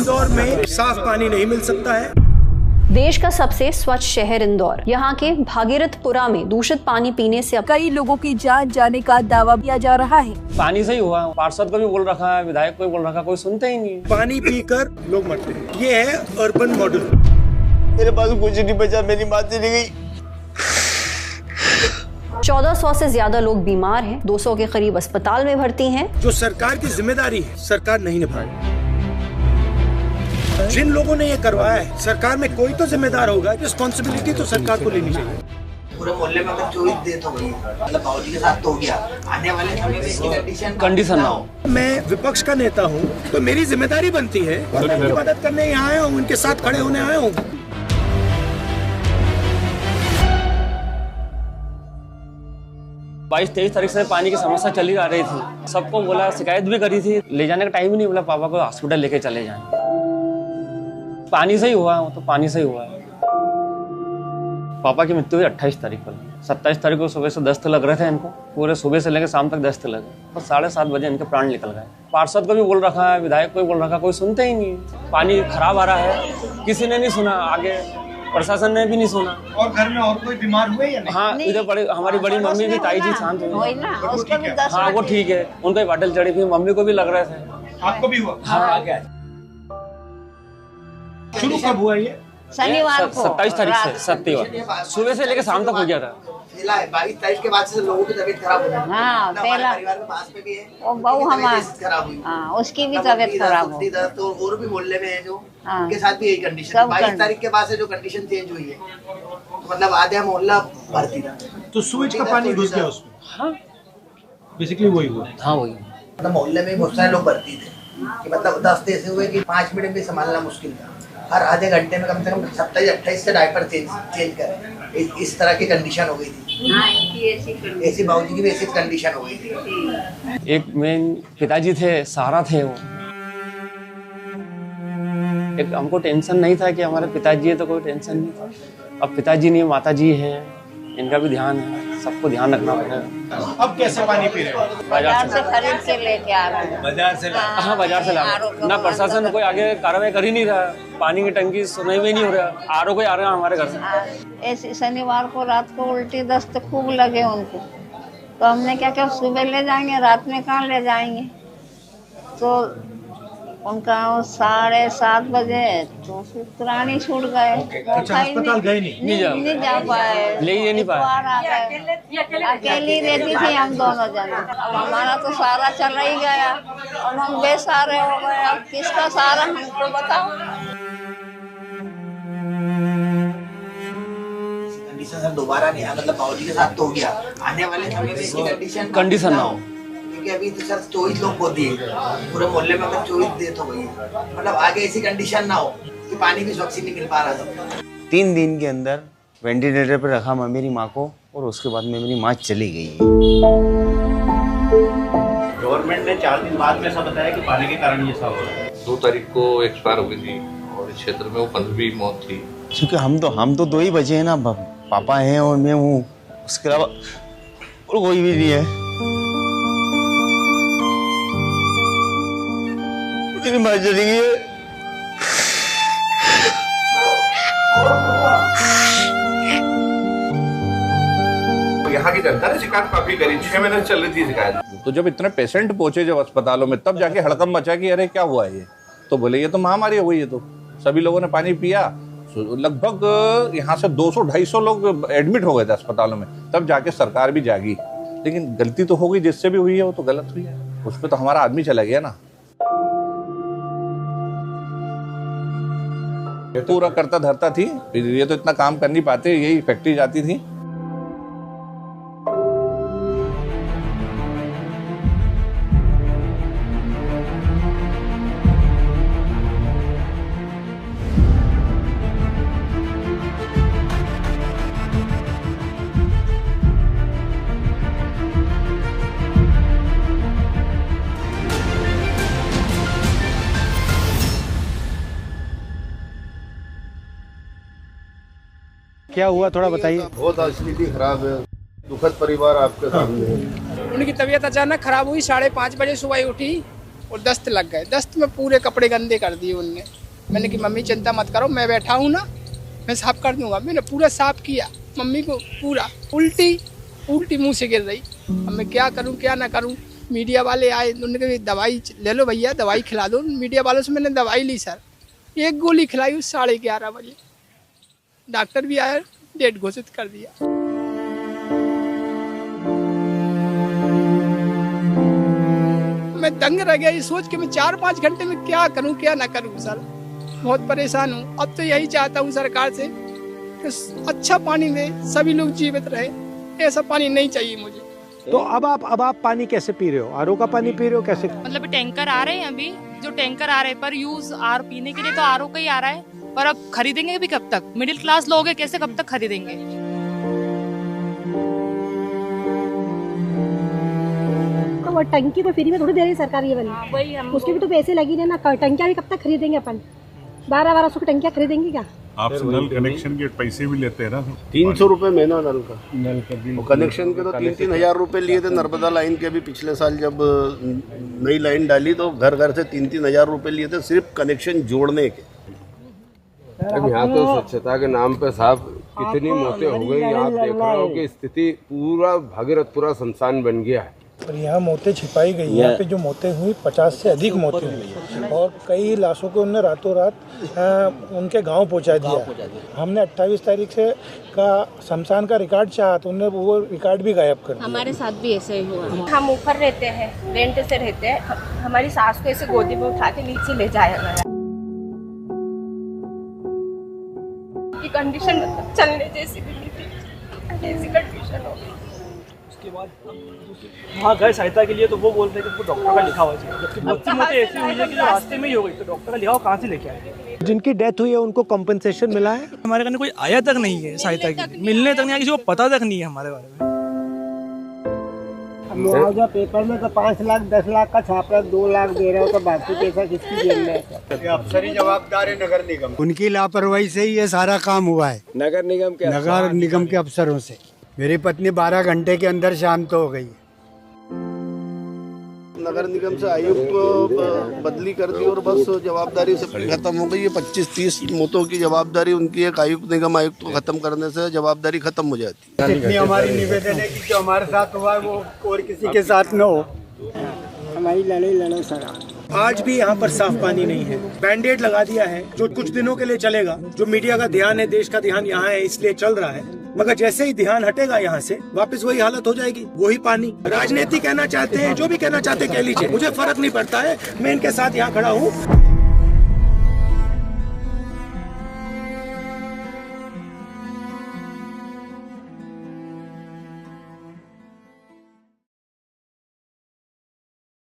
इंदौर में साफ पानी नहीं मिल सकता है। देश का सबसे स्वच्छ शहर इंदौर, यहाँ के भागीरथपुरा में दूषित पानी पीने से कई लोगों की जान जाने का दावा किया जा रहा है। पानी से ही हुआ, पार्षद को भी बोल रखा है, विधायक को भी बोल रखा, कोई सुनते ही नहीं। पानी पीकर लोग मरते हैं, ये है अर्बन मॉडल। मेरे पास कुछ नहीं बचा, मेरी माँ चली गई। 1400 से ज्यादा लोग बीमार हैं, 200 के करीब अस्पताल में भर्ती हैं। जो सरकार की जिम्मेदारी है, सरकार नहीं निभाई। जिन लोगों ने ये करवाया है, सरकार में कोई तो जिम्मेदार होगा, रिस्पॉन्सिबिलिटी तो सरकार को लेनी चाहिए। पूरे मोहल्ले में अगर 24 डेथ हो गई, मतलब बाबूजी के साथ तो हो गया, आने वाले समय में इसकी कंडीशन ना हो। मैं विपक्ष का नेता हूँ, तो मेरी जिम्मेदारी बनती है और मैं उनकी मदद करने यहाँ आया हूँ, उनके साथ खड़े होने आया हूँ। बाईस 23 तारीख से पानी की समस्या चली आ रही थी। सबको बोला, शिकायत भी करी थी, ले जाने का टाइम ही नहीं बोला, पापा को हॉस्पिटल लेके चले जाए। पानी से ही हुआ, तो पानी से ही हुआ। पापा की मृत्यु हुई 28 तारीख को। 27 तारीख को सुबह से दस्त लग रहे थे इनको, पूरे सुबह से लेकर शाम तक दस्त लगे, और 7:30 बजे इनके प्राण निकल गए। पार्षद को भी बोल रखा है, विधायक को भी बोल रखा, कोई सुनते ही नहीं। पानी खराब आ रहा है, किसी ने नहीं सुना, आगे प्रशासन ने भी नहीं सुना। और घर में और कोई बीमार हुए या नहीं? हाँ, इधर हमारी बड़ी मम्मी भी, ताई जी शांत हुई। हाँ, वो ठीक है, उनको बाटल चढ़ी थी, मम्मी को भी लग रहे थे। आपको भी हुआ? हाँ, शुरू कब हुआ ये? शनिवार को 27 तारीख से, सत्यवार सुबह से लेकर शाम तक हो गया था। 22 तारीख के बाद से लोगों की तबीयत खराब हो गई। हाँ, पहला परिवार के पास में भी है, वो बहू हमारी खराब हुई। हाँ, उसकी भी तबीयत खराब हो। तो और भी मोहल्ले में है जो, हाँ, उनके साथ भी यही कंडीशन। 22 तारीख के बाद से जो कंडीशन चेंज हुई है, तो मतलब आधा मोहल्ला भर्ती था। तो सूरज का पानी घुस गया उसमें? हाँ, बेसिकली वही हुआ। हाँ, वही। मतलब मोहल्ले में बहुत सारे लोग भर्ती थे कि मतलब 10 ऐसे हुए कि 5 मिनट भी संभालना मुश्किल था। हर आधे घंटे में कम से कम 27-28 से डायपर चेंज करें, इस तरह की कंडीशन हो गई थी। ऐसी बाबूजी की भी ऐसी कंडीशन हो गई थी। एक मेन पिताजी थे, सहारा थे वो। एक हमको टेंशन नहीं था कि हमारे पिताजी है, तो कोई टेंशन नहीं था। अब पिताजी नहीं, माताजी है, इनका भी ध्यान है, सबको ध्यान रखना पड़ेगा। अब कैसे पानी पी रहे हो? बाजार से खरीद के लेके आ रहे हैं। बाजार से? हाँ, बाजार से ला रहे। ना प्रशासन कोई आगे कार्रवाई कर ही नहीं रहा, पानी की टंकी सुनाई में नहीं हो रहा। आरओ कोई आ रहा है हमारे घर से। ऐसे शनिवार को रात को उल्टी दस्त खूब लगे उनको, तो हमने क्या क्या सुबह ले जाएंगे, रात में कहाँ ले जाएंगे। तो उनका 7:30 बजे तो प्राण ही छूट गए। अस्पताल गए नहीं जा पाए, ले नहीं पाए। अकेली रहती थी हम दोनों जने। अब हमारा तो सारा चला ही गया, अब हम बेसहारे हो गए। अब किसका सहारा हमको बताओ। कंडीशन सर दोबारा नहीं, मतलब बाबूजी के साथ तो हो गया, आने वाले समय में इसकी कंडीशन ना हो। अभी तो सर 24 लोग को दिए, पूरे मोहल्ले में अगर 24 डेथ हो गई, मतलब आगे ऐसी कंडीशन ना हो कि पानी भी स्वच्छ नहीं मिल पा रहा था। 3 दिन के अंदर वेंटिलेटर पर रखा मेरी माँ को, और उसके बाद में मेरी माँ चली गई। गवर्नमेंट ने 4 दिन बाद में ऐसा बताया कि पानी के कारण ये सब हो रहा है। 2 तारीख को एक्सपायर हो गई थी, और इस क्षेत्र में वो 15वीं मौत थी। क्योंकि हम तो 2 ही बचे हैं ना, पापा हैं और मैं हूँ, उसके अलावा और कोई भी नहीं है। मेरी माँ चली गई है। यहाँ की जनता ने शिकायत काफी करी, 6 महीने से चल रही थी शिकायत। तो जब इतने पेशेंट पहुंचे जब अस्पतालों में, तब जाके हड़कंप मचा कि अरे क्या हुआ ये, तो बोले ये तो महामारी हो गई है। तो सभी लोगों ने पानी पिया, लगभग यहाँ से 200-250 लोग एडमिट हो गए थे अस्पतालों में। तब जाके सरकार भी जागी, लेकिन गलती तो हो गई, जिससे भी हुई है वो तो गलत हुई है। उस पर तो हमारा आदमी चला गया ना। पूरा करता धरता थी, ये तो इतना काम कर नहीं पाते, यही फैक्ट्री जाती थी। क्या हुआ, थोड़ा बताइए। बहुत स्थिति खराब है, दुखद परिवार आपके सामने है। उनकी तबीयत अचानक खराब हुई, 5:30 बजे सुबह उठी, और दस्त लग गए। दस्त में पूरे कपड़े गंदे कर दिए उनने। मैंने कि मम्मी चिंता मत करो, मैं बैठा हूँ ना, मैं साफ कर दूंगा। मैंने पूरा साफ किया मम्मी को, पूरा उल्टी मुंह से गिर रही। अब मैं क्या करूँ क्या ना करूँ। मीडिया वाले आए, उन्होंने कहा दवाई ले लो भैया, दवाई खिला दो। मीडिया वालों से मैंने दवाई ली सर, 1 गोली खिलाई 11:30 बजे। डॉक्टर भी आया, डेट घोषित कर दिया। मैं दंग रह गया ये सोच के मैं 4-5 घंटे में क्या करूं क्या ना करूं सर। बहुत परेशान हूं। अब तो यही चाहता हूं सरकार से कि अच्छा पानी दे, सभी लोग जीवित रहे। ऐसा पानी नहीं चाहिए मुझे। तो अब आप पानी कैसे पी रहे हो? आरओ का पानी पी रहे हो कैसे? मतलब टैंकर आ रहे हैं अभी, जो टैंकर आ रहे हैं पर यूज आर पीने के लिए तो आरओ का ही आ रहा है, पर अब खरीदेंगे भी कब तक? मिडिल क्लास लोग हैं, कैसे कब तक खरीदेंगे? तो वो टंकी तो फ्री में थोड़ी दे रही है सरकार ये वाली, उसके भी तो पैसे लगी है ना। टंकियाँ भी कब तक खरीदेंगे अपन? 1200 की टंकियाँ खरीदेंगे क्या? आपसे नल कनेक्शन के पैसे भी लेते हैं ना। 300 रुपए महीना नल का कनेक्शन के तो 3-3 हजार रुपए लिए थे। नर्मदा लाइन के भी पिछले साल जब नई लाइन डाली तो घर घर से 3-3 हजार रुपए लिए थे सिर्फ कनेक्शन जोड़ने के। अब यहाँ तो स्वच्छता के नाम पे साहब कितनी मौतें हो गई। आप देख रहे हो कि स्थिति पूरा भागीरथपुरा शमशान बन गया है। और यहाँ मौतें छिपाई गई। यहाँ पे जो मौतें हुई 50 से अधिक मौतें हुई और कई लाशों को उन्होंने रातों रात उनके गांव पहुंचा दिया। हमने 28 तारीख से का शमशान का रिकॉर्ड चाहा तो उन्होंने वो रिकॉर्ड भी गायब कर दिया। हमारे साथ भी ऐसे ही हुआ। हम ऊपर रहते हैं, रेंट से रहते हैं। हमारी सास को ऐसे गोदी में उठा के नीचे ले जाया गया। की कंडीशन मतलब चलने जैसी भी नहीं थी, ऐसी कंडीशन हो गई। उसके बाद वहाँ गए सहायता के लिए तो वो बोलते हैं कि डॉक्टर का लिखा हुआ चाहिए, जबकि बहुत सी मौतें ऐसी हुई है कि जो रास्ते में ही हो गई। तो डॉक्टर का लिखा हुआ कहाँ से लेके आए? जिनकी डेथ हुई है उनको कॉम्पेंसेशन मिला है? हमारे कहने कोई आया तक नहीं है सहायता की, मिलने तक नहीं आया, किसी को पता तक नहीं है हमारे बारे में। मुआवजा पेपर में तो 5 लाख 10 लाख का छाप रहा है, 2 लाख दे रहा हो तो बाकी पैसा किसकी जेब में है? अफसर ही जवाबदार है नगर निगम। उनकी लापरवाही से ही ये सारा काम हुआ है। नगर निगम के अफसरों से। मेरी पत्नी 12 घंटे के अंदर शांत हो गई। नगर निगम से आयुक्त को बदली कर दी और बस जवाबदारी से खत्म हो गई। ये 25-30 मौतों की जवाबदारी उनकी एक आयुक्त निगम आयुक्त को खत्म करने से जवाबदारी खत्म हो जाती है। इतनी हमारी निवेदन है कि जो हमारे साथ हुआ है वो और किसी के साथ न हो। हमारी लड़ाई लड़ो सर। आज भी यहाँ पर साफ पानी नहीं है। बैंडेड लगा दिया है जो कुछ दिनों के लिए चलेगा। जो मीडिया का ध्यान है, देश का ध्यान यहाँ है इसलिए चल रहा है, मगर जैसे ही ध्यान हटेगा यहाँ से वापस वही हालत हो जाएगी, वही पानी। राजनीति कहना चाहते हैं, जो भी कहना चाहते हैं कह लीजिए, मुझे फर्क नहीं पड़ता है। मैं इनके साथ यहाँ खड़ा हूँ।